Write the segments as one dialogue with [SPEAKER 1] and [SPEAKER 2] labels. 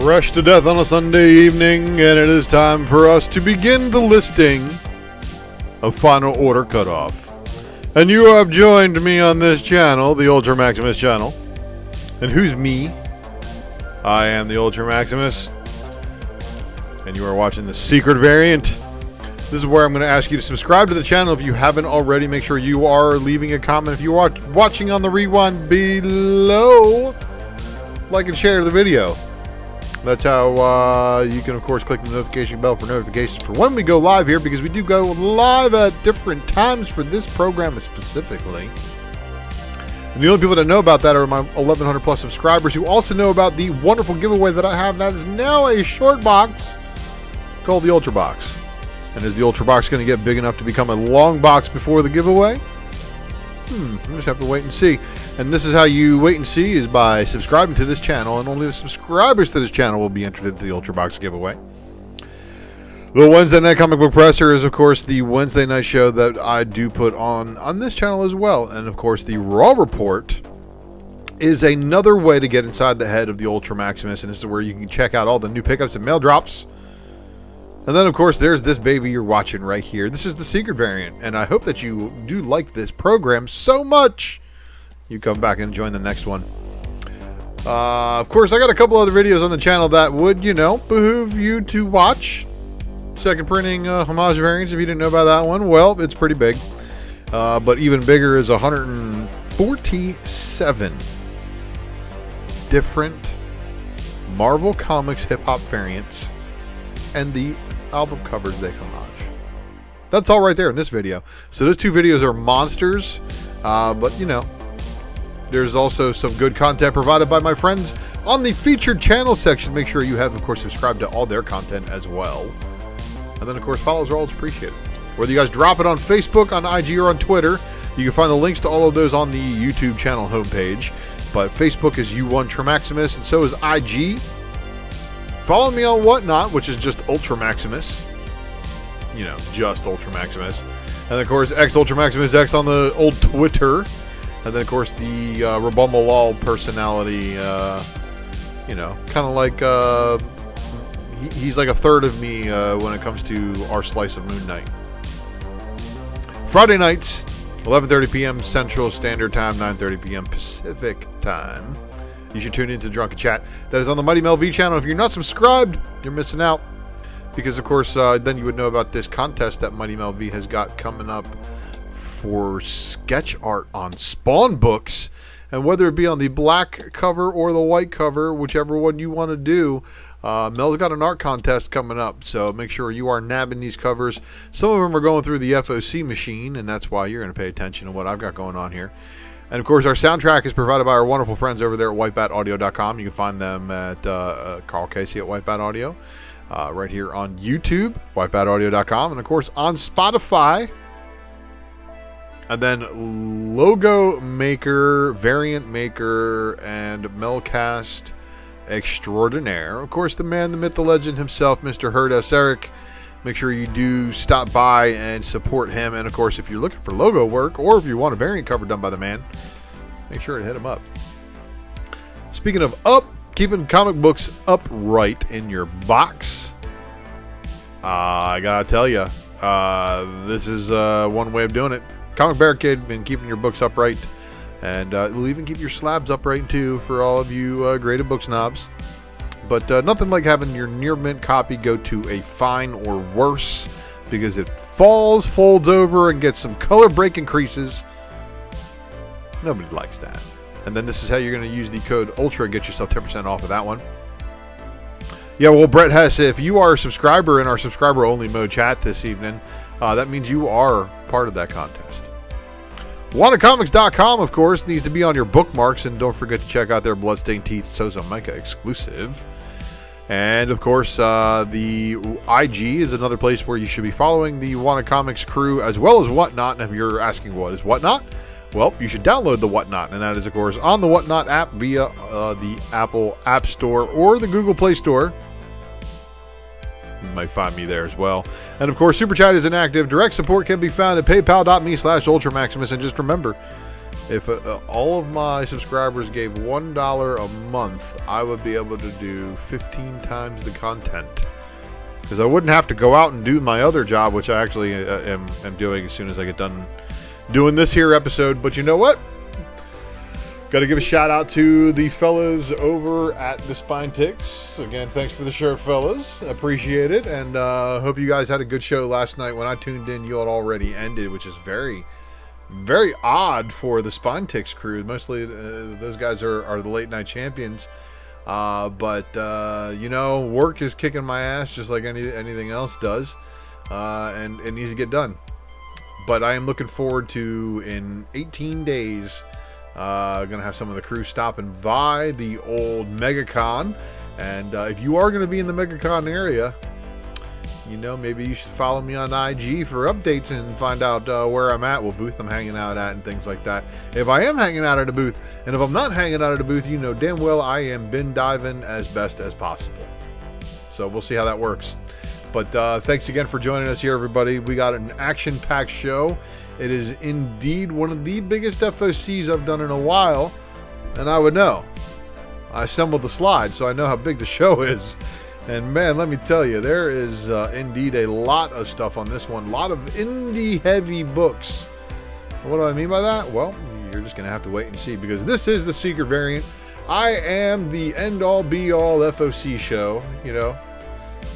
[SPEAKER 1] Fresh to death on a Sunday evening, and it is time for us to begin the listing of Final Order Cutoff. And you have joined me on this channel, the ULTRAMAXIMUS channel. And who's me? I am the ULTRAMAXIMUS, and you are watching the secret variant. This is where I'm going to ask you to subscribe to the channel if you haven't already. Make sure you are leaving a comment if you are watching on the rewind below. Like and share the video. That's how you can, of course, click the notification bell for notifications for when we go live here, because we do go live at different times for this program specifically. And the only people that know about that are my 1,100 plus subscribers, who also know about the wonderful giveaway that I have. That is now a short box called the Ultra Box. And is the Ultra Box going to get big enough to become a long box before the giveaway? We'll just have to wait and see. And this is how you wait and see, is by subscribing to this channel, and only the subscribers to this channel will be entered into the Ultra Box giveaway. The Wednesday Night Comic Book Presser is, of course, the Wednesday night show that I do put on this channel as well. And, of course, the Raw Report is another way to get inside the head of the ULTRAMAXIMUS, and this is where you can check out all the new pickups and mail drops. And then, of course, there's this baby you're watching right here. This is the secret variant, and I hope that you do like this program so much you come back and join the next one. Of course, I got a couple other videos on the channel that would, behoove you to watch. Second printing homage variants, if you didn't know about that one. Well, it's pretty big. But even bigger is 147 different Marvel Comics hip-hop variants and the album covers they homage. That's all right there in this video. So those two videos are monsters, but there's also some good content provided by my friends on the featured channel section. Make sure you have, of course, subscribed to all their content as well. And then, of course, follows are always appreciated. Whether you guys drop it on Facebook, on IG, or on Twitter, you can find the links to all of those on the YouTube channel homepage. But Facebook is ULTRAMAXIMUS, and so is IG. Follow me on Whatnot, which is just ULTRAMAXIMUS. Just ULTRAMAXIMUS. And, of course, X on the old Twitter. And then, of course, the Rabumalal personality, kind of like, he's like a third of me when it comes to our slice of Moon Knight. Friday nights, 11:30 p.m. Central Standard Time, 9:30 p.m. Pacific Time. You should tune into Drunken Chat. That is on the Mighty Mel V channel. If you're not subscribed, you're missing out. Because, of course, then you would know about this contest that Mighty Mel V has got coming up for sketch art on Spawn books, and whether it be on the black cover or the white cover, whichever one you want to do, Mel's got an art contest coming up, so make sure you are nabbing these covers. Some of them are going through the FOC machine, and that's why you're going to pay attention to what I've got going on here. And, of course, our soundtrack is provided by our wonderful friends over there at whitebataudio.com. You can find them at Carl Casey at Whitebat Audio, right here on YouTube, whitebataudio.com, and, of course, on Spotify. And then logo maker, variant maker, and Melcast extraordinaire. Of course, the man, the myth, the legend himself, Mr. Herd S. Eric. Make sure you do stop by and support him. And, of course, if you're looking for logo work, or if you want a variant cover done by the man, make sure to hit him up. Speaking of keeping comic books upright in your box, I gotta tell you, this is one way of doing it. Comic Barricade been keeping your books upright, and it'll even keep your slabs upright too for all of you graded book snobs. But nothing like having your near mint copy go to a fine or worse, because it falls, folds over, and gets some color breaking creases. Nobody likes that. And then this is how you're going to use the code ULTRA, get yourself 10% off of that one. Yeah, well, Brett Hess, if you are a subscriber in our subscriber only mode chat this evening, that means you are part of that contest. WandaComics.com, of course, needs to be on your bookmarks, and don't forget to check out their Bloodstained Teeth Sozo Micah exclusive. And, of course, the IG is another place where you should be following the Wanda Comics crew, as well as Whatnot. And if you're asking what is Whatnot, well, you should download the Whatnot, and that is, of course, on the Whatnot app via the Apple App Store or the Google Play Store. You might find me there as well. And, of course, Super Chat is inactive. Direct support can be found at paypal.me/UltraMaximus. And just remember, If all of my subscribers gave $1 a month, I would be able to do 15 times the content. Because I wouldn't have to go out and do my other job, which I actually am doing as soon as I get done doing this here episode. But you know what? Got to give a shout out to the fellas over at the Spine Ticks. Again, thanks for the shirt, fellas. Appreciate it. And hope you guys had a good show last night. When I tuned in, you had already ended, which is very, very odd for the Spine Ticks crew. Mostly those guys are the late night champions. But you know, work is kicking my ass just like anything else does. And it needs to get done. But I am looking forward to, in 18 days, gonna have some of the crew stopping by the old MegaCon. And if you are gonna be in the MegaCon area, you know, maybe you should follow me on IG for updates and find out where I'm at, what booth I'm hanging out at, and things like that. If I am hanging out at a booth, and if I'm not hanging out at a booth, you know damn well I am bin diving as best as possible. So we'll see how that works. But thanks again for joining us here, everybody. We got an action-packed show. It is indeed one of the biggest FOCs I've done in a while, and I would know. I assembled the slides, so I know how big the show is. And man, let me tell you, there is indeed a lot of stuff on this one. A lot of indie-heavy books. What do I mean by that? Well, you're just going to have to wait and see, because this is the secret variant. I am the end-all, be-all FOC show, you know.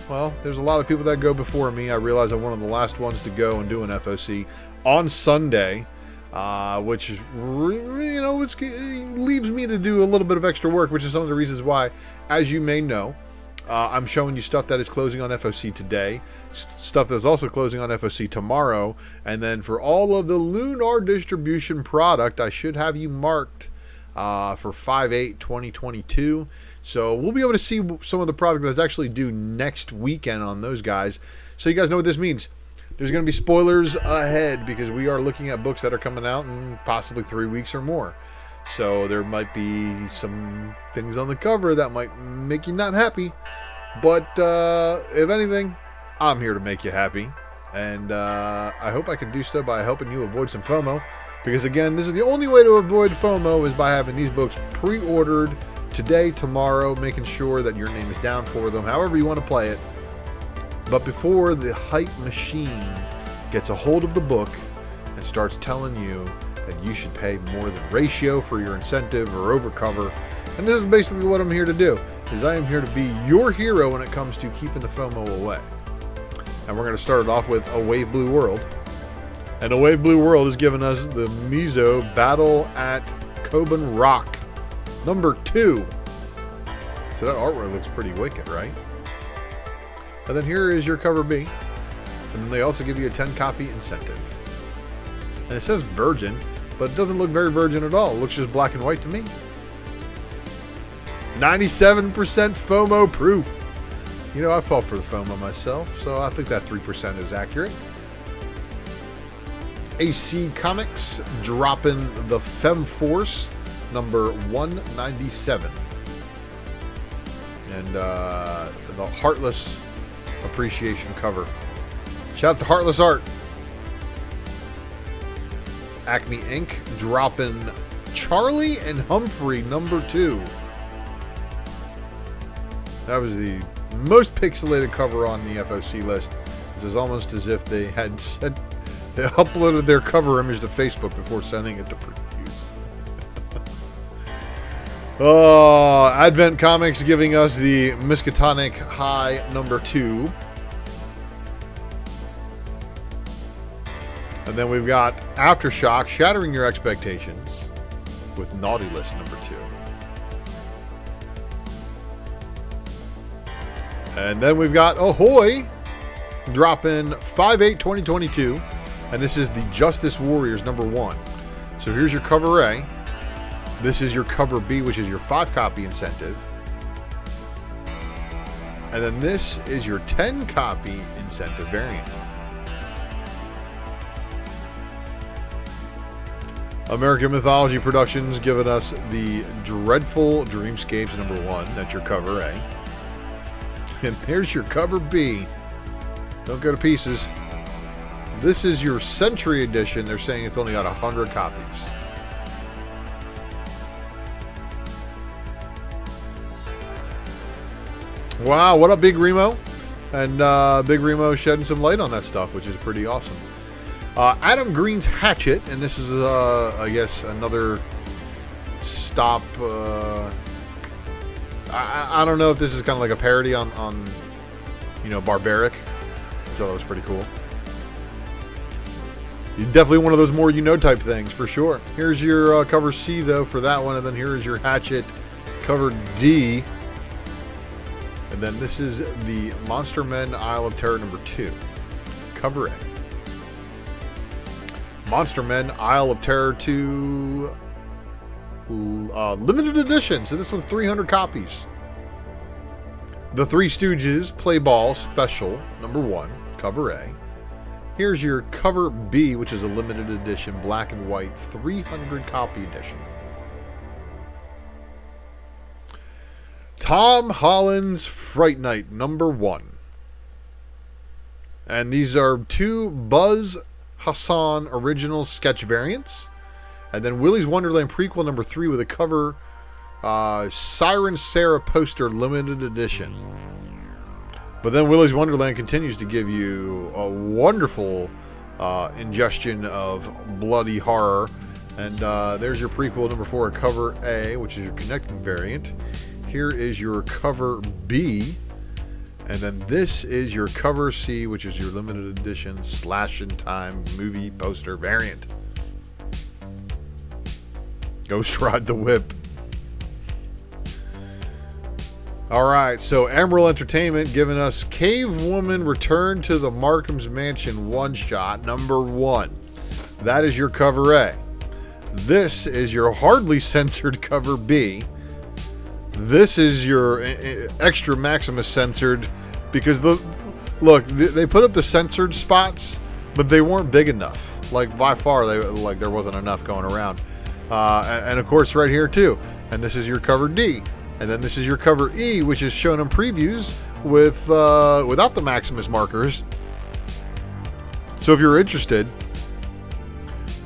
[SPEAKER 1] Well, there's a lot of people that go before me. I realize I'm one of the last ones to go and do an FOC on Sunday, which, you know, leaves me to do a little bit of extra work, which is some of the reasons why, as you may know, I'm showing you stuff that is closing on FOC today, stuff that's also closing on FOC tomorrow, and then for all of the Lunar distribution product, I should have you marked for 5/8/2022. So we'll be able to see some of the product that's actually due next weekend on those guys. So you guys know what this means. There's going to be spoilers ahead, because we are looking at books that are coming out in possibly 3 weeks or more. So there might be some things on the cover that might make you not happy. But if anything, I'm here to make you happy. And I hope I can do so by helping you avoid some FOMO. Because again, this is the only way to avoid FOMO, is by having these books pre-ordered today, tomorrow, making sure that your name is down for them, however you want to play it. But before the hype machine gets a hold of the book and starts telling you that you should pay more than ratio for your incentive or overcover. And this is basically what I'm here to do, is I am here to be your hero when it comes to keeping the FOMO away. And we're going to start it off with A Wave Blue World. And A Wave Blue World has given us the Mizo Battle at Coban Rock, number 2. So that artwork looks pretty wicked, right? And then here is your cover B. And then they also give you a 10 copy incentive. And it says virgin, but it doesn't look very virgin at all. It looks just black and white to me. 97% FOMO proof. You know, I fall for the FOMO myself, so I think that 3% is accurate. AC Comics dropping the Femforce number 197. And the Heartless appreciation cover. Shout out to Heartless Art. Acme Inc. dropping Charlie and Humphrey number 2. That was the most pixelated cover on the FOC list. This is almost as if they had they uploaded their cover image to Facebook before sending it to previews. Oh, Advent Comics giving us the Miskatonic High number 2. And then we've got Aftershock Shattering Your Expectations with Naughty List number 2. And then we've got Ahoy dropping 5/8/2022. And this is the Justice Warriors number 1. So here's your cover A. This is your cover B, which is your 5 copy incentive. And then this is your 10 copy incentive variant. American Mythology Productions giving us the Dreadful Dreamscapes number 1. That's your cover A. And there's your cover B. Don't go to pieces. This is your Century Edition. They're saying it's only got 100 copies. Wow, what up, Big Remo? And Big Remo shedding some light on that stuff, which is pretty awesome. Adam Green's Hatchet, and this is, I guess, another stop. I don't know if this is kind of like a parody on Barbaric. I thought that was pretty cool. Definitely one of those more type things for sure. Here's your cover C though for that one, and then here is your Hatchet cover D, and then this is the Monster Men Isle of Terror number 2, cover A. Monster Men Isle of Terror 2 limited edition. So this one's 300 copies. The Three Stooges Play Ball Special number 1, cover A. Here's your cover B, which is a limited edition, black and white, 300 copy edition. Tom Holland's Fright Night, number 1. And these are 2 Buzz Hassan original sketch variants. And then Willy's Wonderland prequel number 3 with a cover Siren Sarah poster limited edition. But then Willy's Wonderland continues to give you a wonderful ingestion of bloody horror. And there's your prequel number 4, cover A, which is your connecting variant. Here is your cover B. And then this is your cover C, which is your limited edition slash in time movie poster variant. Ghost Ride the Whip. Alright, so Emerald Entertainment giving us Cave Woman Return to the Markham's Mansion one-shot number 1. That is your cover A. This is your hardly censored cover B. This is your extra Maximus censored, because they put up the censored spots, but they weren't big enough. Like by far, there wasn't enough going around. And of course, right here too. And this is your cover D. And then this is your cover E, which is shown in previews without the Maximus markers. So if you're interested.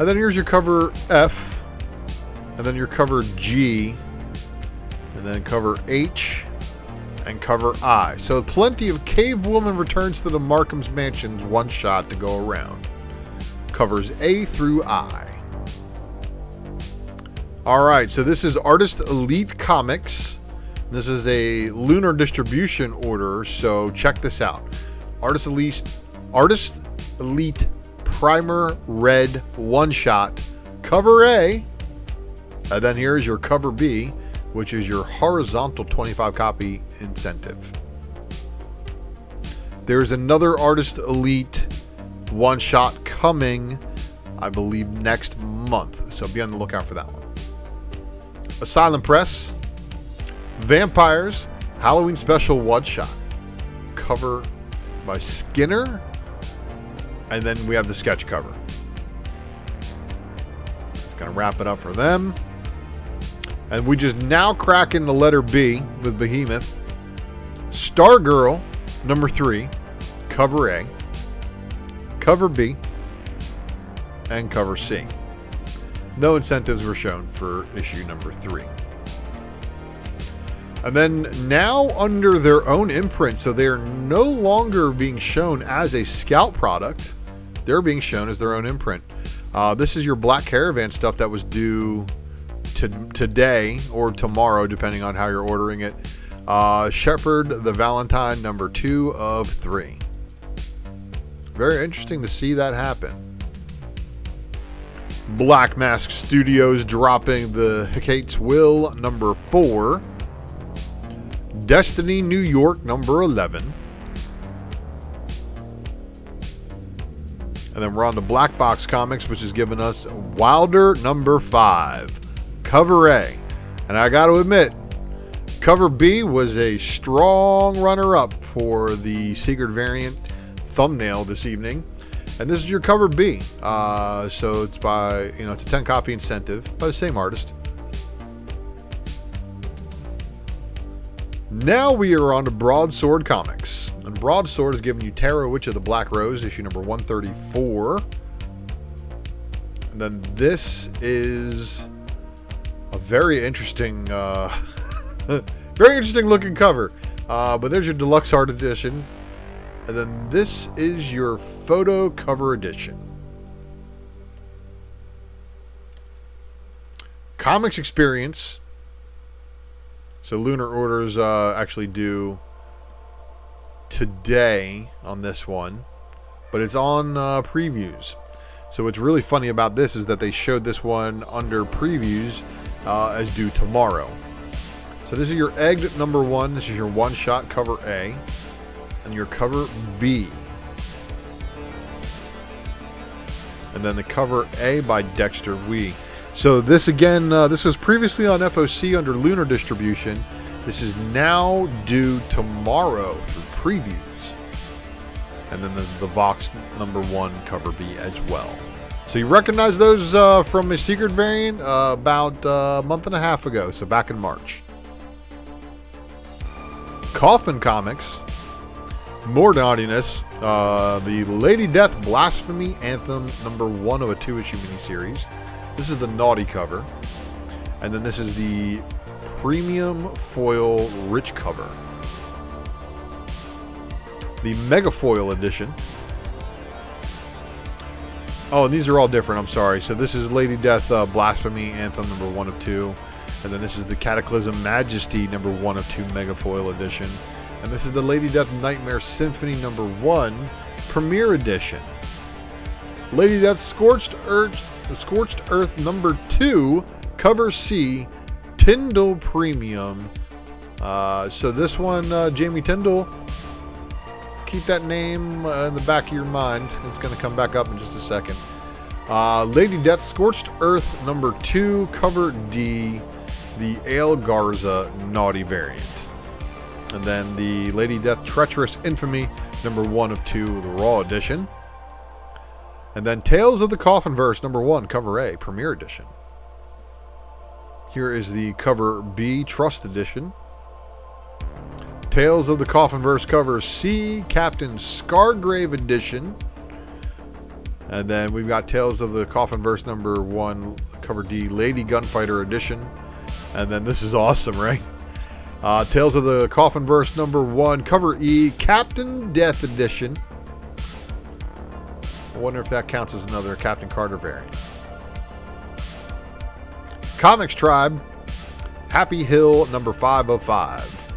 [SPEAKER 1] And then here's your cover F. And then your cover G. And then cover H. And cover I. So plenty of Cave Woman Returns to the Markham's Mansions one shot to go around. Covers A through I. Alright, so this is Artist Elite Comics. This is a Lunar distribution order, so check this out. Artist Elite Primer Red One Shot, cover A. And then here's your cover B, which is your horizontal 25 copy incentive. There's another Artist Elite One Shot coming, I believe, next month. So be on the lookout for that one. Asylum Press, Vampires, Halloween Special One Shot, cover by Skinner, and then we have the sketch cover. Just gonna wrap it up for them, and we just now crack in the letter B with Behemoth. Stargirl number 3, cover A, cover B, and cover C. No incentives were shown for issue number 3. And then now under their own imprint, so they're no longer being shown as a Scout product. They're being shown as their own imprint. This is your Black Caravan stuff that was due today or tomorrow, depending on how you're ordering it. Shepherd the Valentine number 2 of 3. Very interesting to see that happen. Black Mask Studios dropping the Hecate's Will number 4. Destiny New York number 11. And then we're on to Black Box Comics, which has given us Wilder number 5, cover A. And I got to admit, cover B was a strong runner-up for the secret variant thumbnail this evening. And this is your cover B. So it's by, it's a 10 copy incentive by the same artist. Now we are on to Broadsword Comics. And Broadsword is giving you Tarot Witch of the Black Rose, issue number 134. And then this is a very interesting looking cover. But there's your deluxe art edition. And then this is your photo cover edition. Comics Experience. So Lunar orders actually due today on this one. But it's on previews. So what's really funny about this is that they showed this one under previews as due tomorrow. So this is your egged number 1. This is your one-shot cover A. And your cover B. And then the cover A by Dexter Wee. So this again, this was previously on FOC under Lunar distribution. This is now due tomorrow through previews. And then the Vox number 1 cover B as well. So you recognize those from a secret variant about a month and a half ago. So back in March. Coffin Comics. More naughtiness. The Lady Death Blasphemy Anthem number 1 of a 2-issue miniseries. This is the naughty cover. And then this is the premium foil rich cover. The mega foil edition. Oh, and these are all different. I'm sorry. So this is Lady Death Blasphemy Anthem number 1 of 2. And then this is the Cataclysm Majesty number 1 of 2 mega foil edition. And this is the Lady Death Nightmare Symphony number 1 Premiere Edition. Lady Death Scorched Earth number 2 Cover C Tyndall Premium. So this one, Jamie Tyndall, keep that name in the back of your mind. It's going to come back up in just a second. Lady Death Scorched Earth number 2 Cover D, the Ale Garza Naughty variant. And then the Lady Death Treacherous Infamy, number 1 of 2, the Raw Edition. And then Tales of the Coffinverse, number 1, cover A, Premiere Edition. Here is the cover B, Trust Edition. Tales of the Coffinverse, cover C, Captain Scargrave Edition. And then we've got Tales of the Coffinverse, number 1, cover D, Lady Gunfighter Edition. And then this is awesome, right? Tales of the Coffinverse number 1, cover E, Captain Death Edition. I wonder if that counts as another Captain Carter variant. Comics Tribe, Happy Hill number 505.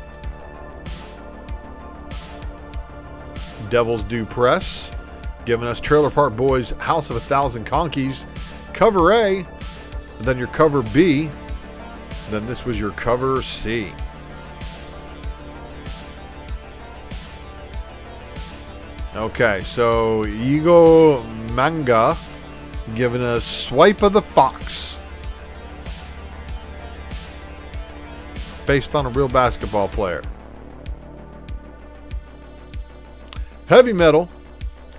[SPEAKER 1] Devil's Due Press, giving us Trailer Park Boys House of a Thousand Conkeys, cover A, and then your cover B, and then this was your cover C. Okay, so Ego Manga giving us Swipe of the Fox. Based on a real basketball player. Heavy Metal,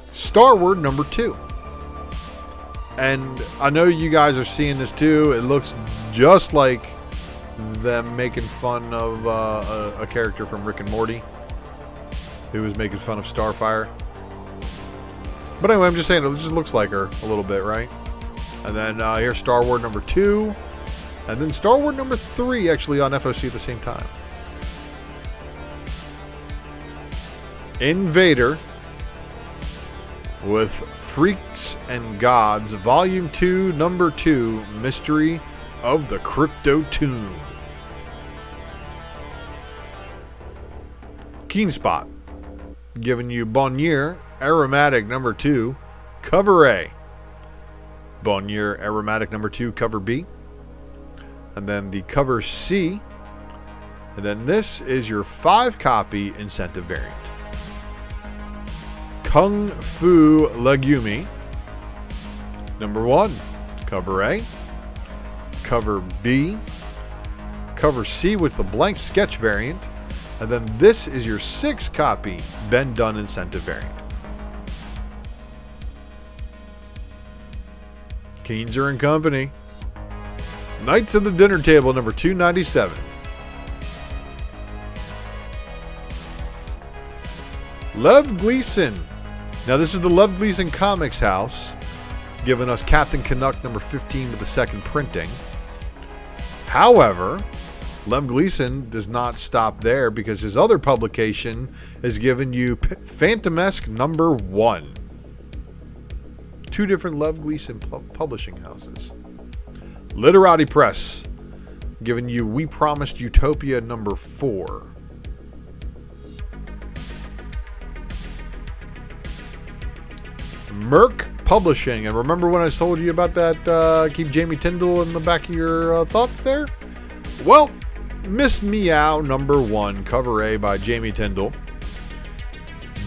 [SPEAKER 1] Starward number 2. And I know you guys are seeing this too. It looks just like them making fun of a character from Rick and Morty who was making fun of Starfire. But anyway, I'm just saying, it just looks like her a little bit, right? And then here's Star Wars number 2. And then Star Wars number 3 actually on FOC at the same time. Invader with Freaks and Gods, Volume 2, Number 2, Mystery of the Crypto Tomb. Keen Spot, giving you Bonnier Aromatic number 2, cover A. Bonnier Aromatic number 2, cover B. And then the cover C. And then this is your 5-copy incentive variant. Kung Fu Legumi number 1, cover A. Cover B. Cover C with the blank sketch variant. And then this is your 6-copy Ben Dunn incentive variant. Keenzer and Company, Knights of the Dinner Table number 297. Lev Gleason. Now this is the Lev Gleason Comics house, giving us Captain Canuck number 15 with the second printing. However, Lem Gleason does not stop there because his other publication has given you Phantomesque #1. 2 different Lev Gleason publishing houses. Literati Press giving you We Promised Utopia #4. Merck Publishing, and remember when I told you about that keep Jamie Tyndall in the back of your thoughts there? Well, Miss Meow #1, cover A by Jamie Tyndall.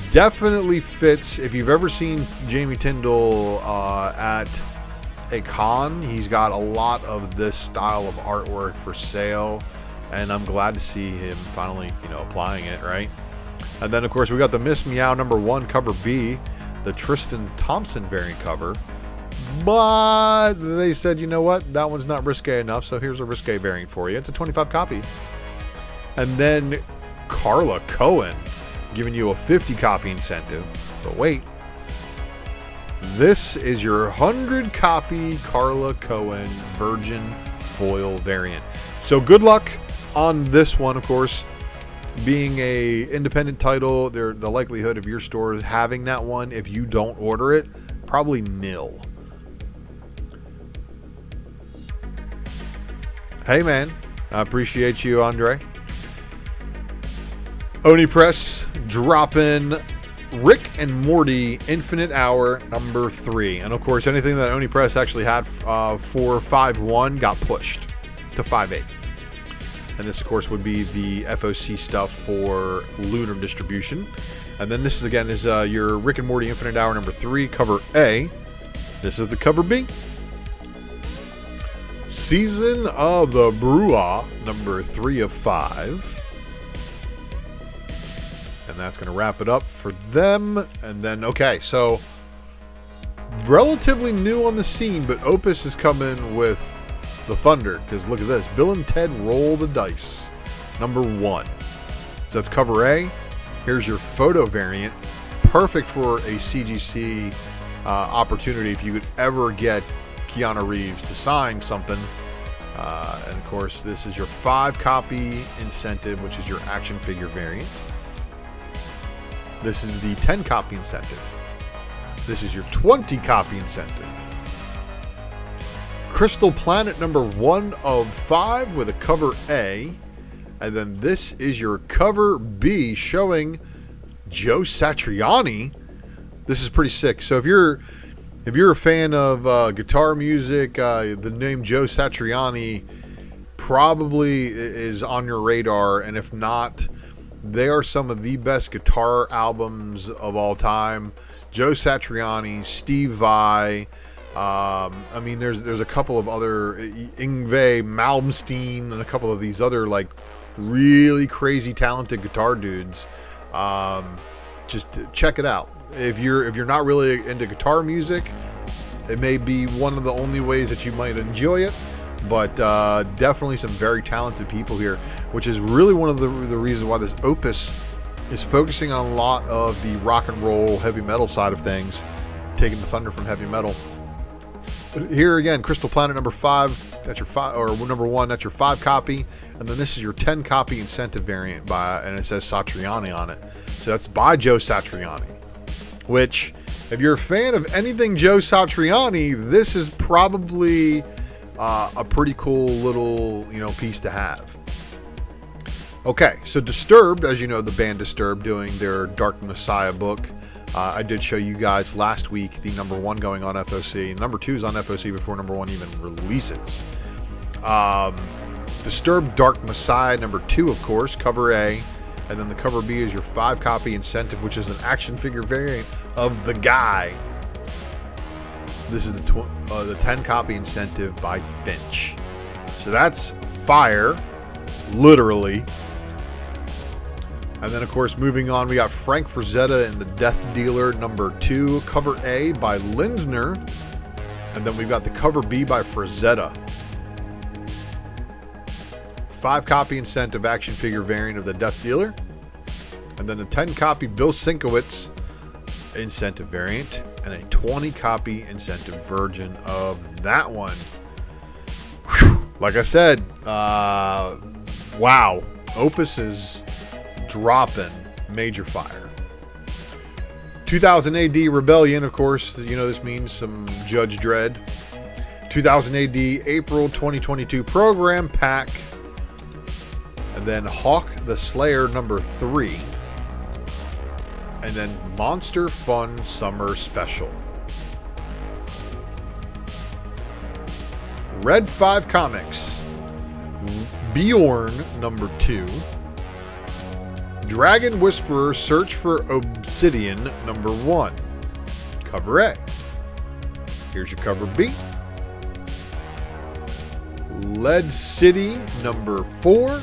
[SPEAKER 1] Definitely fits. If you've ever seen Jamie Tyndall at a con, he's got a lot of this style of artwork for sale, and I'm glad to see him finally, applying it, right? And then, of course, we got the Miss Meow #1, cover B, the Tristan Thompson variant cover. But they said, you know what? That one's not risque enough, so here's a risque variant for you. It's a 25 copy. And then Carla Cohen giving you a 50 copy incentive. But wait. This is your 100 copy Carla Cohen Virgin Foil variant. So good luck on this one, of course. Being a independent title, the likelihood of your store having that one, if you don't order it, probably nil. Hey man, I appreciate you, Andre. Oni Press dropping Rick and Morty Infinite Hour #3. And of course, anything that Oni Press actually had for 5.1 got pushed to 5.8. And this, of course, would be the FOC stuff for Lunar distribution. And then this is, again, is your Rick and Morty Infinite Hour #3, cover A. This is the cover B. Season of the Brewer, #3 of 5. And that's going to wrap it up for them. And then, okay, so relatively new on the scene, but Opus is coming with the Thunder, because look at this. Bill and Ted Roll the Dice, #1. So that's cover A. Here's your photo variant. Perfect for a CGC opportunity if you could ever get Keanu Reeves to sign something. And of course, this is your 5 copy incentive, which is your action figure variant. This is the 10 copy incentive. This is your 20 copy incentive. Crystal Planet #1 of 5 with a cover A. And then this is your cover B showing Joe Satriani. This is pretty sick. So if you're a fan of guitar music, the name Joe Satriani probably is on your radar. And if not, they are some of the best guitar albums of all time. Joe Satriani, Steve Vai. I mean, there's a couple of other, Yngwie Malmsteen, and a couple of these other like really crazy talented guitar dudes. Just check it out. If you're not really into guitar music, it may be one of the only ways that you might enjoy it. But definitely some very talented people here, which is really one of the reasons why this Opus is focusing on a lot of the rock and roll heavy metal side of things, taking the thunder from heavy metal. But here again, Crystal Planet #5, that's your 5, or #1, that's your 5 copy, and then this is your 10 copy incentive variant and it says Satriani on it. So that's by Joe Satriani, which, if you're a fan of anything Joe Satriani, this is probably a pretty cool little, piece to have. Okay, so Disturbed, as you know, the band Disturbed doing their Dark Messiah book. I did show you guys last week the #1 going on FOC. #2 is on FOC before #1 even releases. Disturbed Dark Messiah #2, of course, cover A. And then the cover B is your 5 copy incentive, which is an action figure variant of the guy. This is the 10 copy incentive by Finch. So that's fire, literally. And then, of course, moving on, we got Frank Frazetta and the Death Dealer #2, cover A by Linsner. And then we've got the cover B by Frazetta. 5 copy incentive action figure variant of the Death Dealer. And then a 10 copy Bill Sienkiewicz incentive variant. And a 20 copy incentive version of that one. Whew. Like I said, Wow. Opus is dropping major fire. 2000 AD Rebellion, of course, you know this means some Judge Dredd. 2000 AD April 2022 Program Pack. And then Hawk the Slayer #3. And then Monster Fun Summer Special. Red 5 Comics. Bjorn #2. Dragon Whisperer Search for Obsidian #1. Cover A. Here's your cover B. Lead City #4.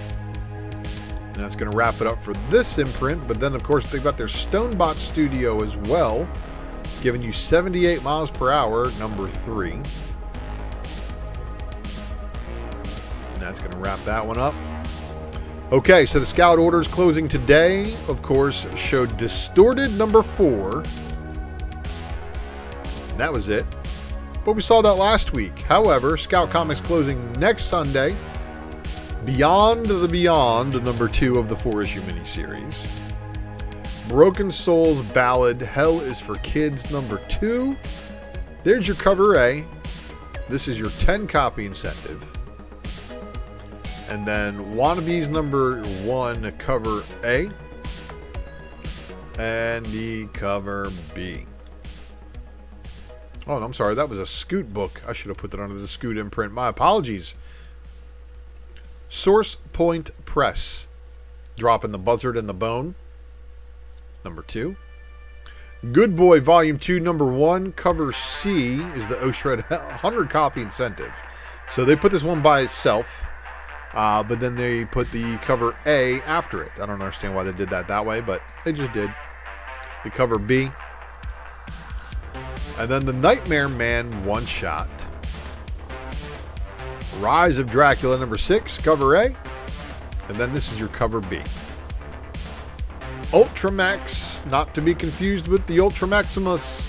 [SPEAKER 1] And that's going to wrap it up for this imprint. But then, of course, they've got their Stonebot Studio as well, giving you 78 miles per hour #3. And that's going to wrap that one up. Okay, so the Scout orders closing today, of course, showed Distorted #4. And that was it. But we saw that last week. However, Scout Comics closing next Sunday. Beyond the Beyond, #2 of the 4-issue miniseries. Broken Souls Ballad, Hell is for Kids, #2. There's your cover A. This is your 10 copy incentive. And then Wannabes #1, cover A. And the cover B. Oh, I'm sorry, that was a Scoot book. I should have put that under the Scoot imprint. My apologies. Source Point Press, dropping The Buzzard and the Bone, #2. Good Boy Volume 2, #1, cover C is the Oshred 100 copy incentive. So they put this one by itself, but then they put the cover A after it. I don't understand why they did that way, but they just did. The cover B. And then the Nightmare Man one-shot. Rise of Dracula #6, cover A. And then this is your cover B. Ultramax, not to be confused with the ULTRAMAXIMUS,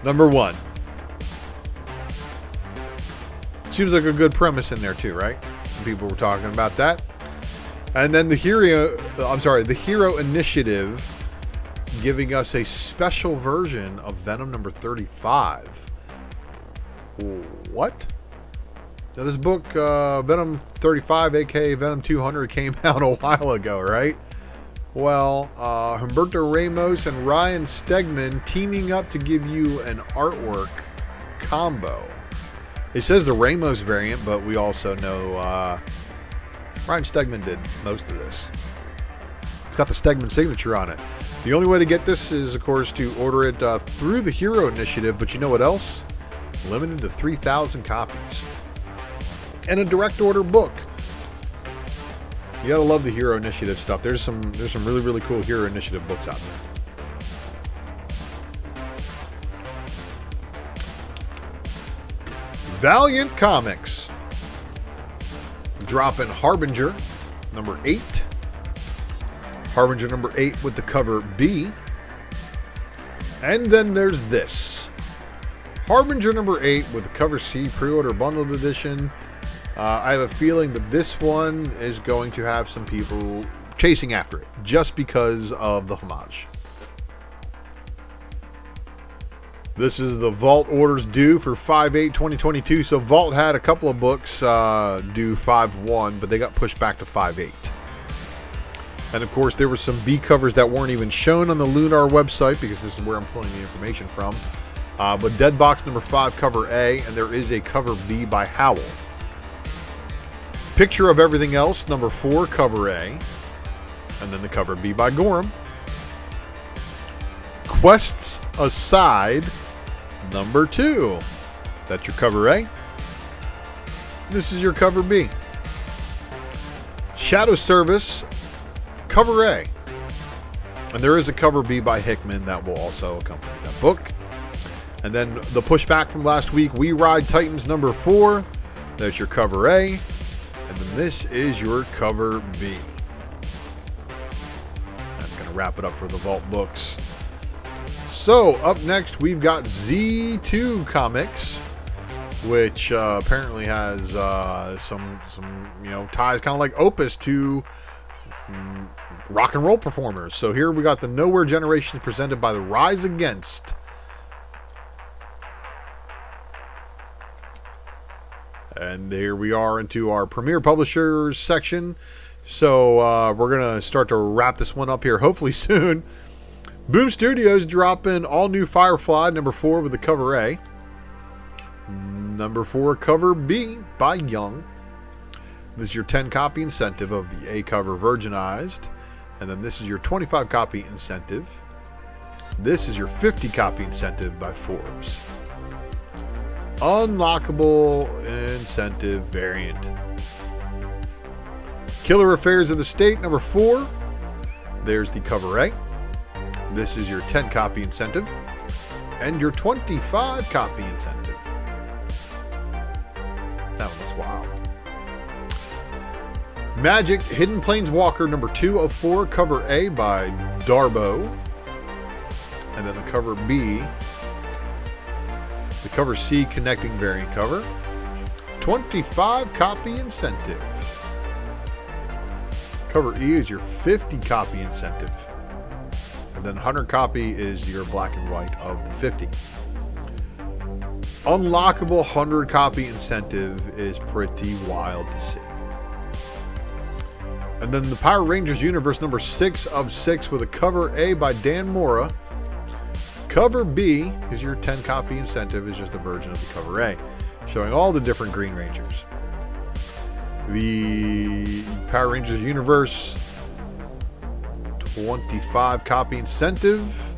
[SPEAKER 1] #1. Seems like a good premise in there too, right? Some people were talking about that. And then the Hero Initiative, giving us a special version of Venom #35. What? Now this book, Venom 35, a.k.a. Venom 200, came out a while ago, right? Well, Humberto Ramos and Ryan Stegman teaming up to give you an artwork combo. It says the Ramos variant, but we also know Ryan Stegman did most of this. It's got the Stegman signature on it. The only way to get this is, of course, to order it through the Hero Initiative, but you know what else? Limited to 3,000 copies. And a direct order book. You gotta love the Hero Initiative stuff. There's some really, really cool Hero Initiative books out there. Valiant Comics, dropping Harbinger #8. Harbinger #8 with the cover B. And then there's this. Harbinger #8 with the cover C, pre-order bundled edition. I have a feeling that this one is going to have some people chasing after it just because of the homage. This is the Vault orders due for 5/8/2022. So Vault had a couple of books due 5/1, but they got pushed back to 5/8. And of course, there were some B covers that weren't even shown on the Lunar website because this is where I'm pulling the information from. But Dead Box #5, cover A, and there is a cover B by Howl. Picture of Everything Else, #4, cover A. And then the cover B by Gorham. Quests Aside, #2. That's your cover A. This is your cover B. Shadow Service, cover A. And there is a cover B by Hickman that will also accompany that book. And then the pushback from last week, We Ride Titans #4. There's your cover A. And then this is your cover B. That's going to wrap it up for the Vault books. So, up next, we've got Z2 Comics. which apparently has some ties, kind of like Opus, to rock and roll performers. So here we got the Nowhere Generation presented by the Rise Against. And here we are into our Premier Publishers section. So we're going to start to wrap this one up here hopefully soon. Boom Studios dropping all new Firefly #4 with the cover A. #4 cover B by Young. This is your 10 copy incentive of the A cover Virginized. And then this is your 25 copy incentive. This is your 50 copy incentive by Forbes. Unlockable incentive variant. Killer Affairs of the State #4. There's the cover A. This is your 10 copy incentive and your 25 copy incentive. That one was wild. Magic Hidden Planeswalker #2 of 4, cover A by Darbo. And then the cover B, the cover C connecting variant cover. 25 copy incentive. Cover E is your 50 copy incentive. And then 100 copy is your black and white of the 50. Unlockable 100 copy incentive is pretty wild to see. And then the Power Rangers Universe #6 of 6 with a cover A by Dan Mora. Cover B is your 10 copy incentive, is just a version of the cover A, showing all the different Green Rangers. The Power Rangers Universe 25 copy incentive.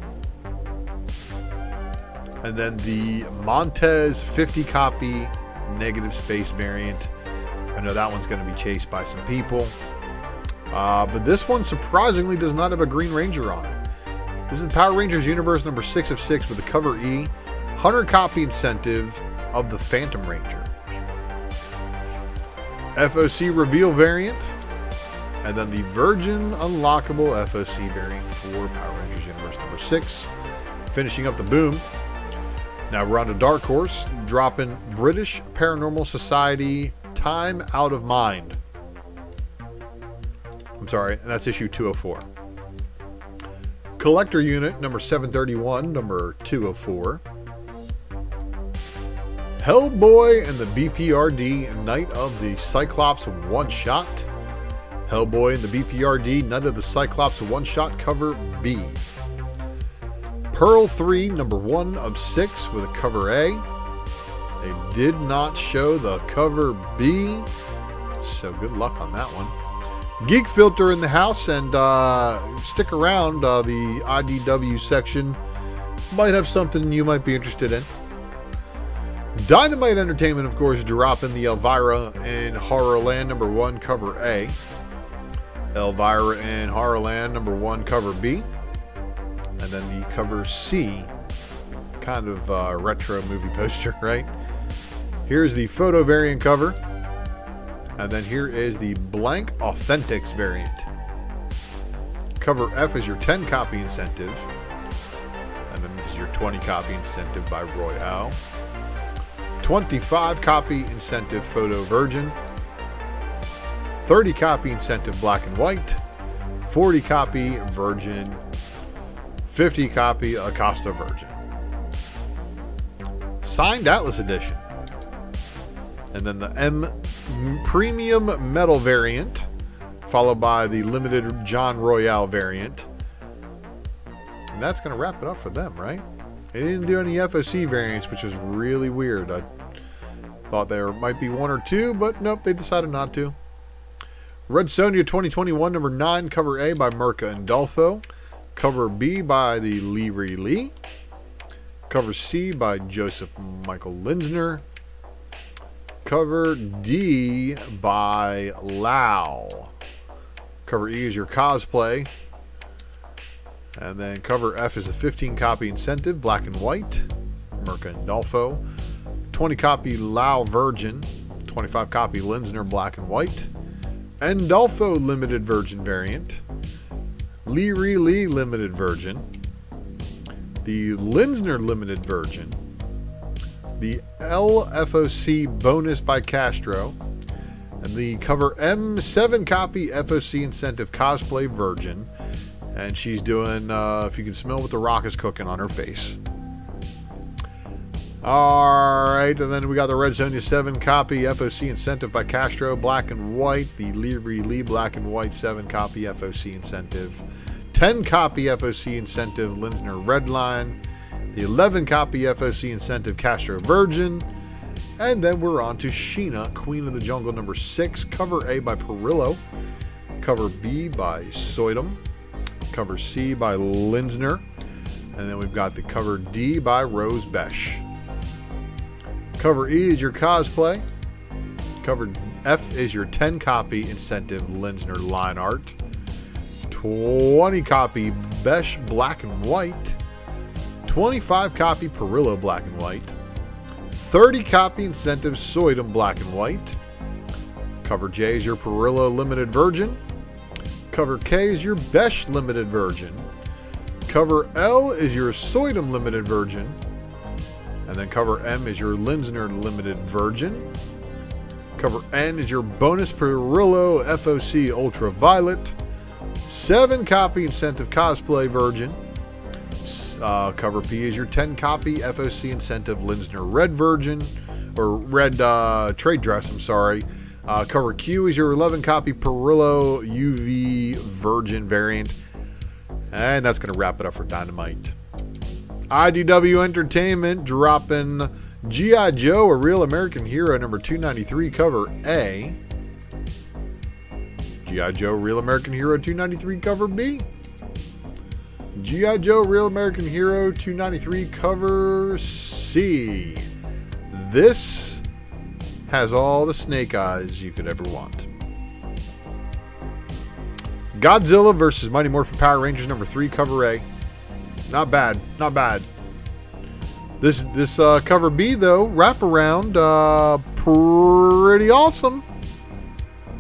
[SPEAKER 1] And then the Montez 50 copy negative space variant. I know that one's going to be chased by some people. But this one surprisingly does not have a Green Ranger on it. This is Power Rangers Universe #6 of 6 with the cover E. 100 copy incentive of the Phantom Ranger. FOC reveal variant. And then the Virgin unlockable FOC variant for Power Rangers Universe #6. Finishing up the Boom. Now we're on to Dark Horse, dropping British Paranormal Society Time Out of Mind. I'm sorry, and that's issue 204. Collector Unit #731, #204. Hellboy and the BPRD Night of the Cyclops one-shot. Hellboy and the BPRD Night of the Cyclops one-shot cover B. Pearl 3 #1 of 6 with a cover A. They did not show the cover B, so good luck on that one. Geek Filter in the house, and stick around. The IDW section might have something you might be interested in. Dynamite Entertainment, of course, dropping the Elvira in Horrorland #1 cover A. Elvira in Horrorland #1 cover B. And then the cover C, kind of retro movie poster, right? Here's the photo variant cover. And then here is the blank Authentics variant. Cover F is your 10 copy incentive. And then this is your 20 copy incentive by Royale. 25 copy incentive Photo Virgin. 30 copy incentive Black and White. 40 copy Virgin. 50 copy Acosta Virgin. Signed Atlas Edition. And then the M Premium Metal variant, followed by the limited John Royale variant. And that's going to wrap it up for them, right? They didn't do any FOC variants, which was really weird. I thought there might be one or two, but nope, they decided not to. Red Sonja 2021 #9, cover A by Mirka and Dolfo. Cover B by the Leary Lee. Cover C by Joseph Michael Linsner. Cover D by Lau. Cover E is your cosplay. And then cover F is a 15 copy incentive, black and white, Mirka and Dolfo. 20 copy Lau Virgin. 25 copy Linsner black and white. And Dolfo limited virgin variant. Leary Lee limited virgin. The Linsner limited virgin. the LFOC bonus by Castro, and the cover M 7 copy FOC incentive cosplay Virgin. And she's doing, if you can smell what the rock is cooking on her face. Alright, and then we got the Red Sonja 7 copy FOC incentive by Castro, black and white. The Lee black and white 7 copy FOC incentive. 10 copy FOC incentive Linsner Redline. The 11 copy FOC incentive Castro Virgin. And then we're on to Sheena, Queen of the Jungle number 6. Cover A by Perillo. Cover B by Soydom. Cover C by Linsner. And then we've got the cover D by Rose Besh. Cover E is your cosplay. Cover F is your 10 copy incentive Linsner line art. 20 copy Besh black and white. 25 copy Perillo black and white. 30 copy incentive Soydom black and white. Cover J is your Perillo limited virgin. Cover K is your Besh limited virgin. Cover L is your Soydom limited virgin. And then cover M is your Linsner limited virgin. Cover N is your bonus Perillo FOC ultraviolet. 7 copy incentive cosplay virgin. Cover P is your 10 copy FOC incentive Linsner red virgin, or red trade dress, I'm sorry. Cover Q is your 11 copy Perillo UV virgin variant. And that's going to wrap it up for Dynamite. IDW Entertainment dropping G.I. Joe, a Real American Hero number 293, cover A. G.I. Joe, Real American Hero 293, cover B. G.I. Joe, Real American Hero 293, cover C. This has all the snake eyes you could ever want. Godzilla vs. Mighty Morphin Power Rangers number 3, cover A. Not bad, not bad. This cover B though, wraparound, pretty awesome.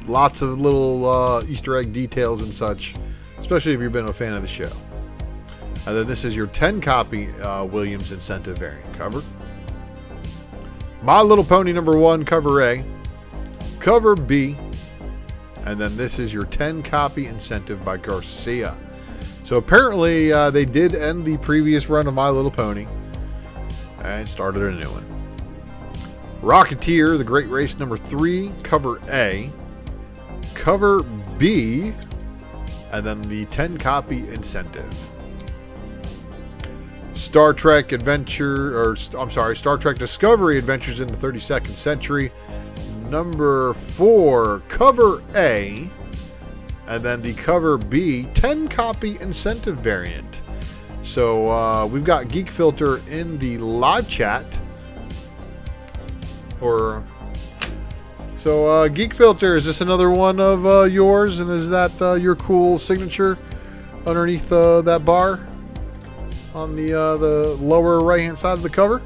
[SPEAKER 1] Lots of little Easter egg details and such, especially if you've been a fan of the show. And then this is your 10 copy Williams incentive variant cover. My Little Pony number 1, cover A. Cover B. And then this is your 10 copy incentive by Garcia. So apparently they did end the previous run of My Little Pony and started a new one. Rocketeer, The Great Race number 3, cover A. Cover B. And then the 10 copy incentive. Star Trek Discovery Adventures in the 32nd Century number 4, cover A. And then the cover B, 10 copy incentive variant. So we've got Geek Filter in the live chat. So Geek Filter, is this another one of yours? And is that your cool signature underneath that bar on the lower right hand side of the cover?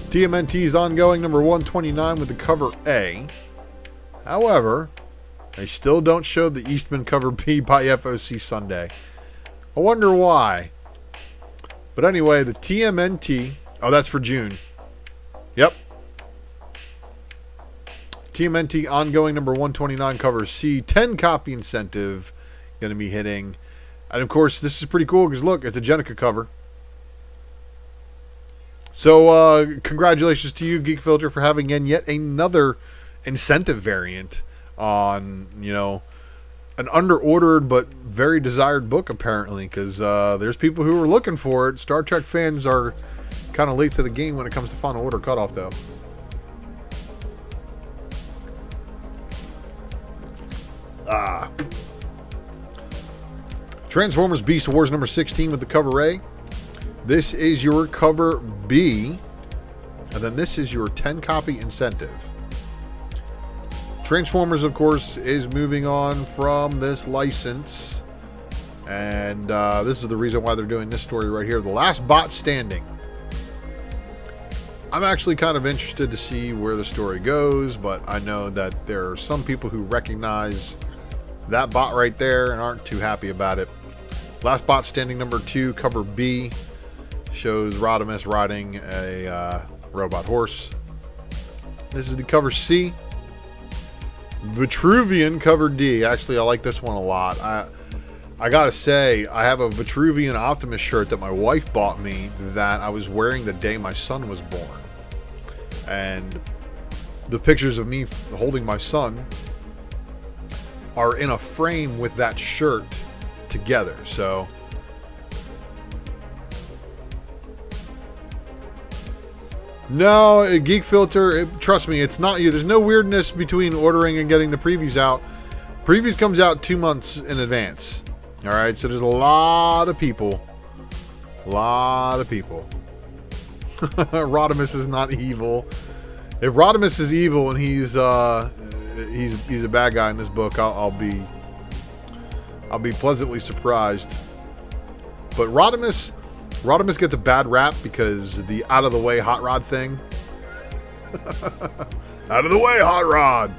[SPEAKER 1] TMNT's ongoing number 129 with the cover A. However, they still don't show the Eastman cover B by FOC Sunday. I wonder why. But anyway, the TMNT... Oh, that's for June. Yep. TMNT ongoing number 129 cover C. 10 copy incentive. Going to be hitting. And of course, this is pretty cool because look, it's a Jenica cover. So, congratulations to you, Geek Filter, for having in yet another incentive variant on, an under-ordered but very desired book, apparently, because there's people who are looking for it. Star Trek fans are kind of late to the game when it comes to final order cutoff, though. Transformers Beast Wars number 16 with the cover A. This is your cover B. And then this is your 10 copy incentive. Transformers, of course, is moving on from this license. And this is the reason why they're doing this story right here. The Last Bot Standing. I'm actually kind of interested to see where the story goes, but I know that there are some people who recognize that bot right there and aren't too happy about it. Last Bot Standing number 2, cover B. Shows Rodimus riding a robot horse. This is the cover C. Vitruvian cover D. Actually, I like this one a lot. I gotta say, I have a Vitruvian Optimus shirt that my wife bought me that I was wearing the day my son was born. And the pictures of me holding my son are in a frame with that shirt together. So no, Geek Filter, trust me, it's not you. There's no weirdness between ordering and getting the previews out. Previews comes out 2 months in advance. All right, so there's a lot of people. Rodimus is not evil. If Rodimus is evil and he's a bad guy in this book, I'll be pleasantly surprised. But Rodimus gets a bad rap because the out of the way hot rod thing. Out of the way, hot rod.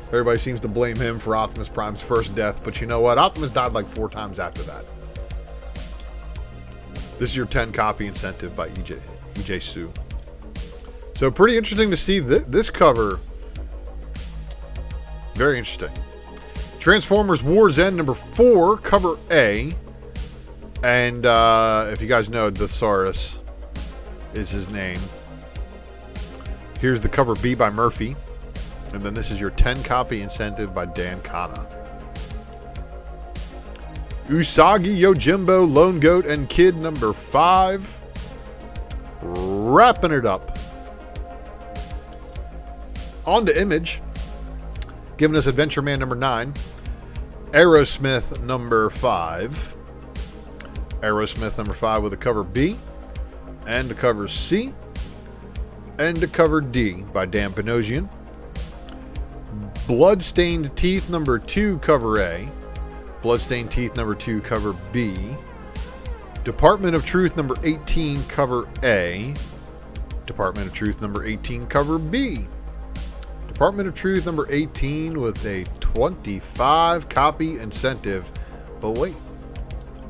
[SPEAKER 1] Everybody seems to blame him for Optimus Prime's first death, but you know what? Optimus died like 4 times after that. This is your 10 copy incentive by EJ Sue. So pretty interesting to see this cover. Very interesting. Transformers War's End number 4, cover A. And if you guys know, Thesaurus is his name. Here's the cover B by Murphy. And then this is your 10 copy incentive by Dan Kana. Usagi Yojimbo, Lone Goat, and Kid number 5. Wrapping it up. On to Image. Giving us Adventure Man number 9. Aerosmith number 5. Aerosmith number 5 with a cover B. And a cover C. And a cover D by Dan Panosian. Bloodstained Teeth number 2, cover A. Bloodstained Teeth number 2, cover B. Department of Truth number 18, cover A. Department of Truth number 18, cover B. Department of Truth number 18 with a 25 copy incentive. But wait.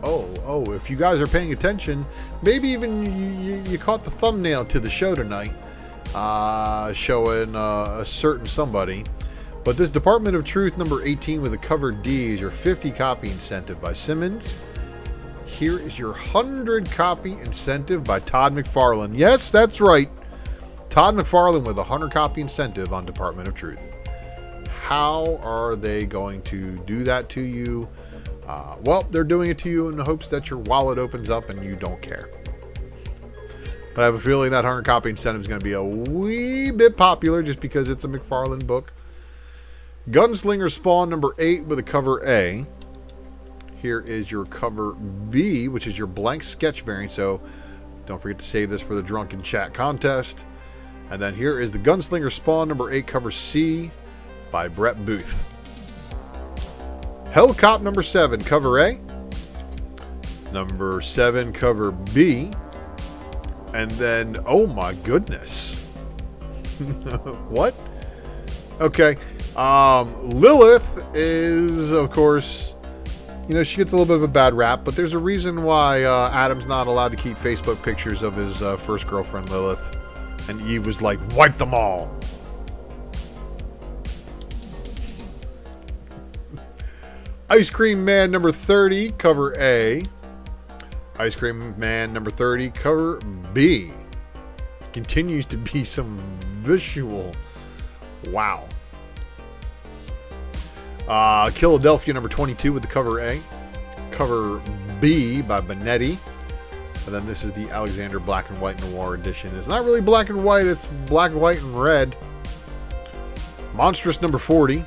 [SPEAKER 1] Oh, if you guys are paying attention, maybe even you caught the thumbnail to the show tonight, showing a certain somebody. But this Department of Truth number 18 with a cover D is your 50 copy incentive by Simmons. Here is your 100 copy incentive by Todd McFarlane. Yes, that's right. Todd McFarlane with a 100 copy incentive on Department of Truth. How are they going to do that to you? Well, they're doing it to you in the hopes that your wallet opens up and you don't care. But I have a feeling that 100 copy incentive is going to be a wee bit popular just because it's a McFarlane book. Gunslinger Spawn number 8 with a cover A. Here is your cover B, which is your blank sketch variant. So don't forget to save this for the Drunken Chat contest. And then here is the Gunslinger Spawn number 8 cover C by Brett Booth. Hellcop number 7 cover A. Number 7 cover B. And then, oh my goodness. What? Okay. Lilith is, of course, you know, she gets a little bit of a bad rap, but there's a reason why Adam's not allowed to keep Facebook pictures of his first girlfriend, Lilith. And Eve was like, wipe them all. Ice Cream Man number 30, cover A. Ice Cream Man number 30, cover B. Continues to be some visual. Wow. Philadelphia number 22 with the cover A. Cover B by Benetti. And then this is the Alexander Black and White Noir edition. It's not really black and white, it's black, white, and red. Monstrous number 40.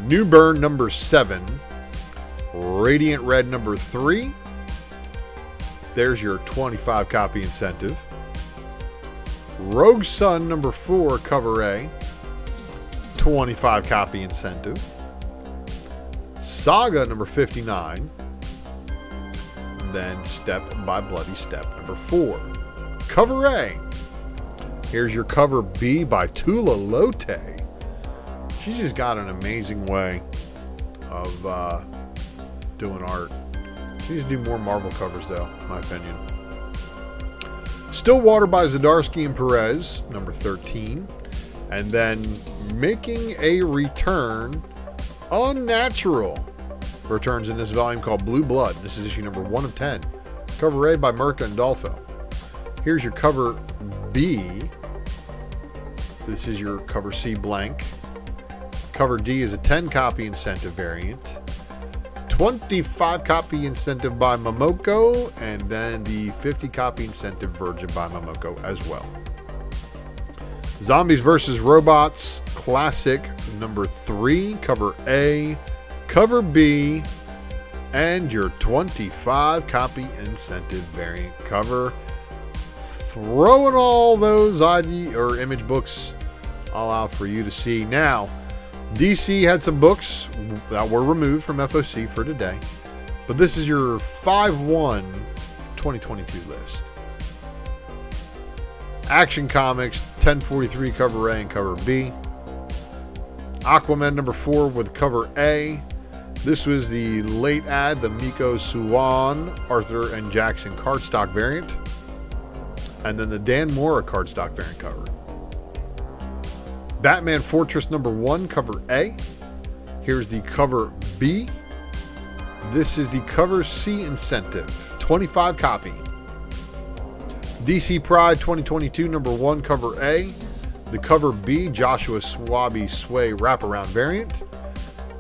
[SPEAKER 1] New Burn number 7. Radiant Red number 3. There's your 25 copy incentive. Rogue Sun number 4, cover A. 25 copy incentive. Saga number 59. And then Step by Bloody Step number 4. Cover A. Here's your cover B by Tula Lotte. She's just got an amazing way of doing art. She needs to do more Marvel covers, though, in my opinion. Stillwater by Zdarsky and Perez, number 13. And then making a return, Unnatural returns in this volume called Blue Blood. This is issue number 1 of 10. Cover A by Merca and Dolfo. Here's your cover B. This is your cover C blank. Cover D is a 10 copy incentive variant. 25 copy incentive by Momoko, and then the 50 copy incentive Virgin by Momoko as well. Zombies vs. Robots Classic number 3, cover A, cover B, and your 25 copy incentive variant cover. Throwing all those ID or image books all out for you to see. Now, DC had some books that were removed from FOC for today, but this is your 5/1 2022 list. Action Comics 1043 cover A and cover B. Aquaman number 4 with cover A. This was the late ad, the Miko Suwan, Arthur and Jackson cardstock variant, and then the Dan Mora cardstock variant cover. Batman Fortress number 1, cover A. Here's the cover B. This is the cover C incentive, 25 copy. DC Pride 2022 number 1, cover A. The cover B, Joshua Swaby Sway wraparound variant.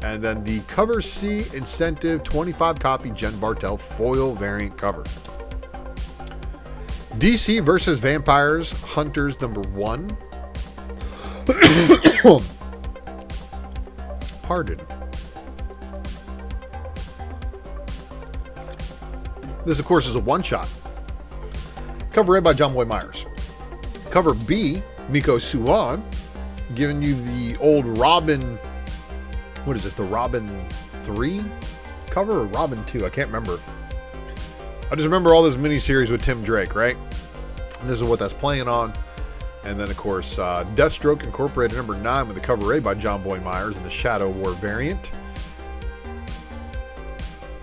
[SPEAKER 1] And then the cover C incentive, 25 copy Jen Bartel foil variant cover. DC versus Vampires Hunters number 1. Pardon. This, of course, is a one-shot. Cover A by John Boy Myers. Cover B, Miko Suwan, giving you the old Robin. What is this? The Robin 3 cover or Robin 2? I can't remember. I just remember all those miniseries with Tim Drake, right? And this is what that's playing on. And then, of course, Deathstroke Incorporated number 9 with the cover A by John Boy Myers and the Shadow War variant.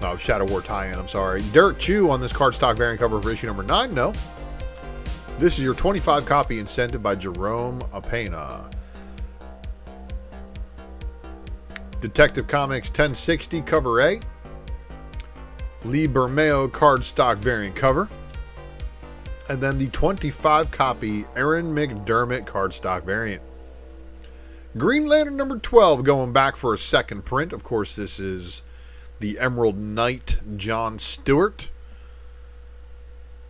[SPEAKER 1] Oh, Shadow War tie-in, I'm sorry. Derek Chu on this cardstock variant cover for issue number 9. No. This is your 25 copy incentive by Jerome Apena. Detective Comics 1060 cover A. Lee Bermeo cardstock variant cover. And then the 25 copy Aaron McDermott cardstock variant. Green Lantern number 12 going back for a second print. Of course, this is the Emerald Knight John Stewart.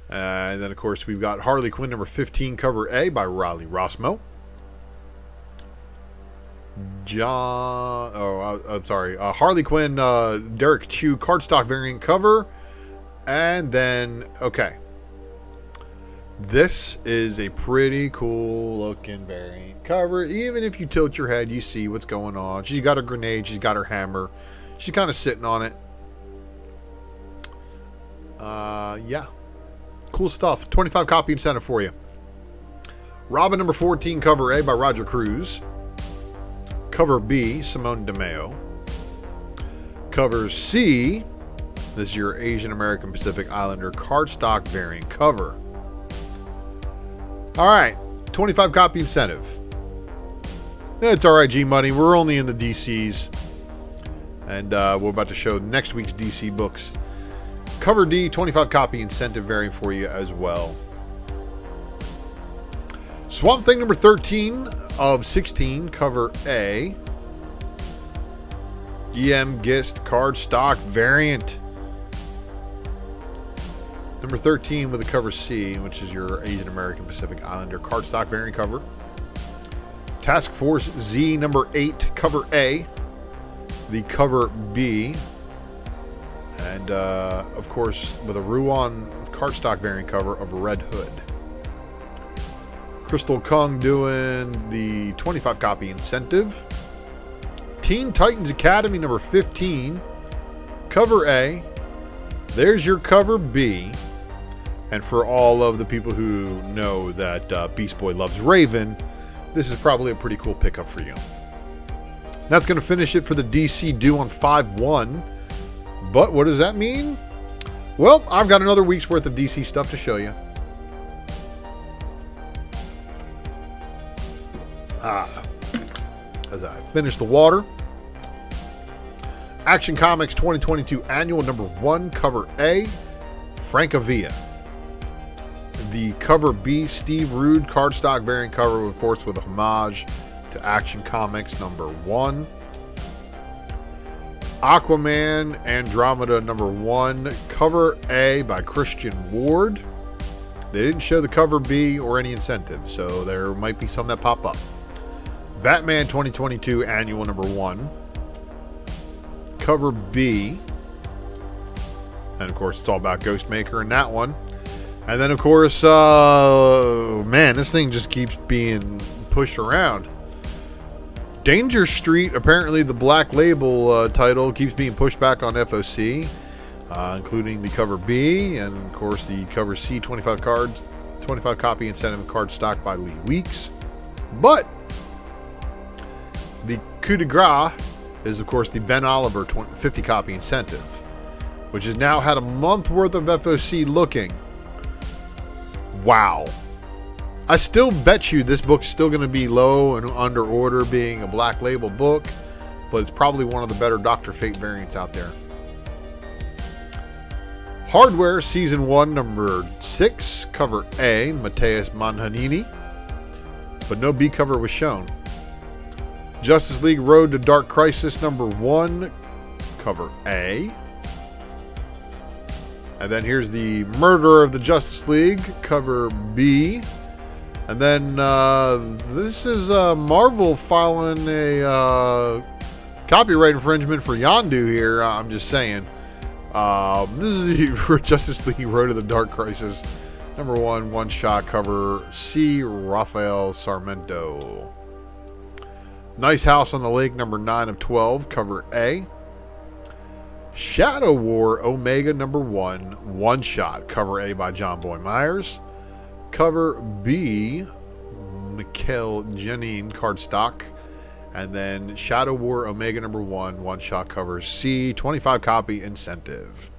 [SPEAKER 1] And then, of course, we've got Harley Quinn number 15 cover A by Riley Rossmo. Harley Quinn Derek Chu cardstock variant cover. And then, okay. This is a pretty cool looking variant cover. Even if you tilt your head, you see what's going on. She's got her grenade. She's got her hammer. She's kind of sitting on it. Yeah. Cool stuff. 25 copy incentive for you. Robin number 14 cover A by Roger Cruz. Cover B, Simone DeMeo. Cover C, this is your Asian American Pacific Islander cardstock variant cover. All right, 25 copy incentive. It's all right, G Money. We're only in the DCs. And we're about to show next week's DC books. Cover D, 25 copy incentive variant for you as well. Swamp Thing number 13 of 16, cover A. EM Gist cardstock variant. Number 13 with the cover C, which is your Asian American Pacific Islander cardstock variant cover. Task Force Z number 8, cover A. The cover B. And, of course, with a Ruan cardstock variant cover of Red Hood. Crystal Kung doing the 25 copy incentive. Teen Titans Academy number 15, cover A. There's your cover B. And for all of the people who know that Beast Boy loves Raven, this is probably a pretty cool pickup for you. That's going to finish it for the DC due on 5/1. But what does that mean? Well, I've got another week's worth of DC stuff to show you. As I finish the water. Action Comics 2022 Annual Number 1, Cover A, Francavilla. The Cover B, Steve Rude cardstock variant cover, of course, with a homage to Action Comics Number 1. Aquaman Andromeda Number 1, Cover A by Christian Ward. They didn't show the Cover B or any incentive, so there might be some that pop up. Batman 2022 Annual Number 1, Cover B. And, of course, it's all about Ghostmaker in that one. And then, of course, man, this thing just keeps being pushed around. Danger Street, apparently the Black Label title, keeps being pushed back on FOC, including the Cover B and, of course, the Cover C 25 cards, 25 copy incentive card stock by Lee Weeks. But the coup de grace is, of course, the Ben Oliver 50 copy incentive, which has now had a month worth of FOC looking. Wow. I still bet you this book's still going to be low and under order, being a Black Label book, but it's probably one of the better Dr. Fate variants out there. Hardware Season 1, Number 6, Cover A, Mateus Manhanini, but no B cover was shown. Justice League Road to Dark Crisis Number 1, Cover A. And then here's the Murder of the Justice League, Cover B. And then this is Marvel filing a copyright infringement for Yondu here. I'm just saying. This is for Justice League Road to the Dark Crisis. Number 1, one-shot, Cover C, Rafael Sarmento. Nice House on the Lake, Number 9 of 12, Cover A. Shadow War Omega Number 1, one-shot, Cover A by John Boy Myers. Cover B, Mikhail Janine cardstock. And then Shadow War Omega Number 1, one-shot, Cover C, 25 copy incentive.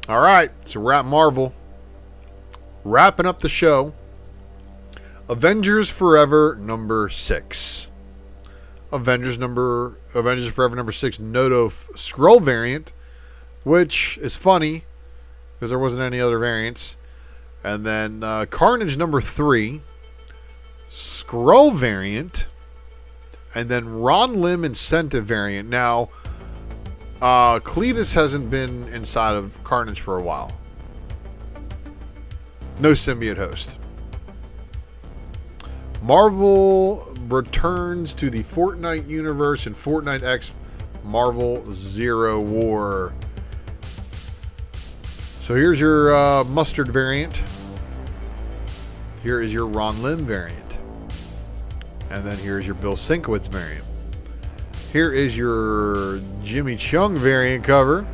[SPEAKER 1] All right, so wrap Marvel. Wrapping up the show. Avengers Forever Number 6. Avengers Forever Number 6 Noto Scroll variant, which is funny because there wasn't any other variants. And then Carnage Number 3 Scroll variant, and then Ron Lim incentive variant. Now, Cletus hasn't been inside of Carnage for a while. No symbiote host. Marvel returns to the Fortnite universe in Fortnite X Marvel Zero War. So here's your Mustard variant. Here is your Ron Lim variant. And then here's your Bill Sienkiewicz variant. Here is your Jimmy Chung variant cover.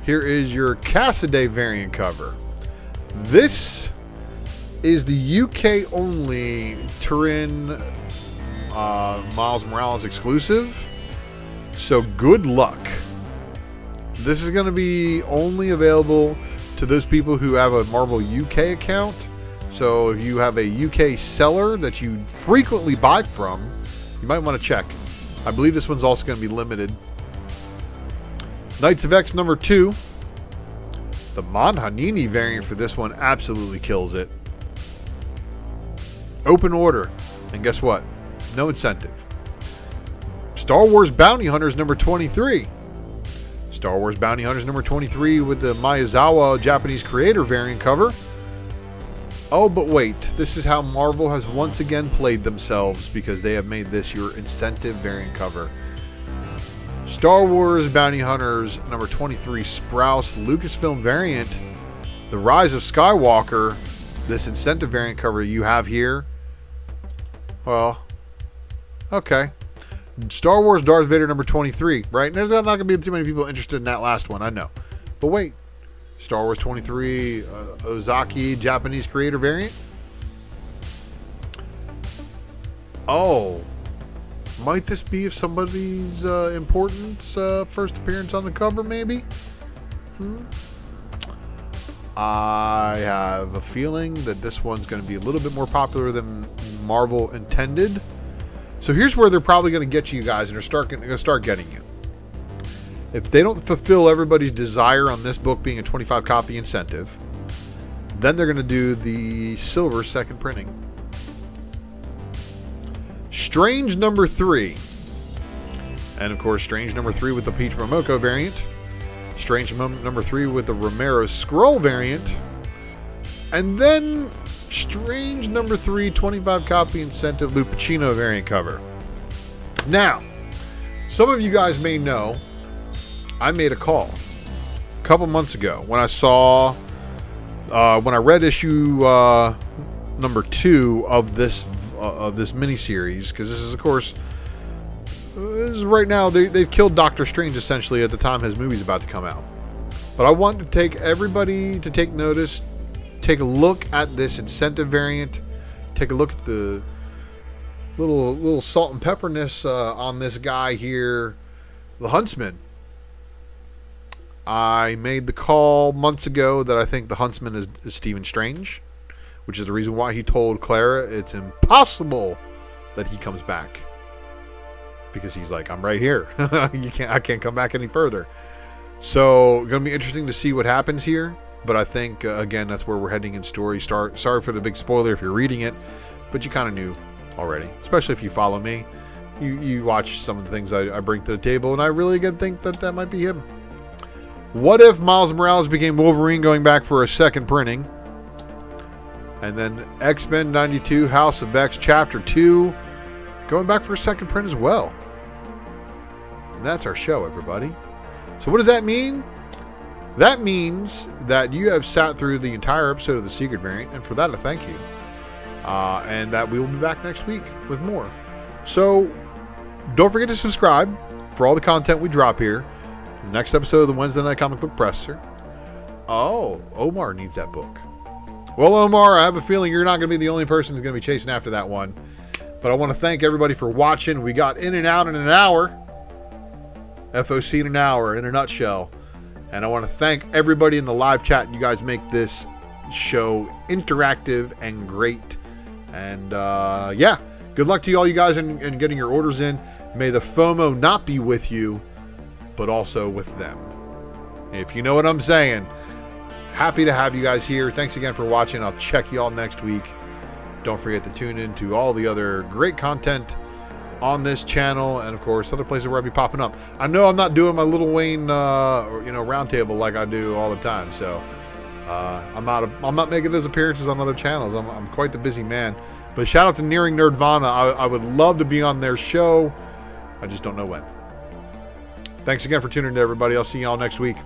[SPEAKER 1] Here is your Cassaday variant cover. This is the UK only Turin Miles Morales exclusive. So good luck. This is going to be only available to those people who have a Marvel UK account. So if you have a UK seller that you frequently buy from, you might want to check. I believe this one's also going to be limited. Knights of X Number 2. The Manhanini variant for this one absolutely kills it. Open order. And guess what? No incentive. Star Wars Bounty Hunters Number 23. Star Wars Bounty Hunters Number 23 with the Miyazawa Japanese creator variant cover. Oh, but wait. This is how Marvel has once again played themselves, because they have made this your incentive variant cover. Star Wars Bounty Hunters Number 23 Sprouse Lucasfilm variant. The Rise of Skywalker. This incentive variant cover you have here. Well, okay. Star Wars Darth Vader Number 23, right? And there's not going to be too many people interested in that last one, I know. But wait. Star Wars 23 Ozaki Japanese creator variant. Oh. Might this be of somebody's importance first appearance on the cover, maybe? I have a feeling that this one's going to be a little bit more popular than Marvel intended. So here's where they're probably going to get you guys, and they're going to start getting you. If they don't fulfill everybody's desire on this book being a 25 copy incentive, then they're going to do the silver second printing. Strange number 3. And of course, Strange number 3 with the Peach Momoko variant. Strange number 3 with the Romero Scroll variant. And then Strange number 3 25 copy incentive Lupacino variant cover. Now, some of you guys may know I made a call a couple months ago when I saw, when I read issue number 2 of this miniseries, because this is, of course, this is right now they've killed Doctor Strange essentially at the time his movie's about to come out. But I want to take everybody to take notice. Take a look at this incentive variant. Take a look at the little salt and pepperness on this guy here, the Huntsman. I made the call months ago that I think the Huntsman is Stephen Strange, which is the reason why he told Clara it's impossible that he comes back, because he's like, I'm right here. I can't come back any further. So gonna be interesting to see what happens here. But I think, again, that's where we're heading in story. Sorry for the big spoiler if you're reading it, but you kind of knew already. Especially if you follow me. You watch some of the things I bring to the table, and I really, again, think that might be him. What if Miles Morales became Wolverine going back for a second printing? And then X-Men 92, House of X, Chapter 2, going back for a second print as well. And that's our show, everybody. So what does that mean? That means that you have sat through the entire episode of the Secret Variant, and for that I thank you. And that we will be back next week with more. So don't forget to subscribe for all the content we drop here. Next episode of the Wednesday Night Comic Book Presser. Oh, Omar needs that book. Well, Omar, I have a feeling you're not going to be the only person who's going to be chasing after that one. But I want to thank everybody for watching. We got in and out in an hour. FOC in an hour, in a nutshell. And I want to thank everybody in the live chat. You guys make this show interactive and great. And yeah, good luck to you all you guys in getting your orders in. May the FOMO not be with you, but also with them. If you know what I'm saying. Happy to have you guys here. Thanks again for watching. I'll check you all next week. Don't forget to tune in to all the other great content on this channel, and of course other places where I'll be popping up. I know I'm not doing my Little Wayne roundtable like I do all the time, so I'm not making those appearances on other channels. I'm quite the busy man. But shout out to Nearing Nerdvana. I would love to be on their show. I just don't know when. Thanks again for tuning in, everybody. I'll see y'all next week.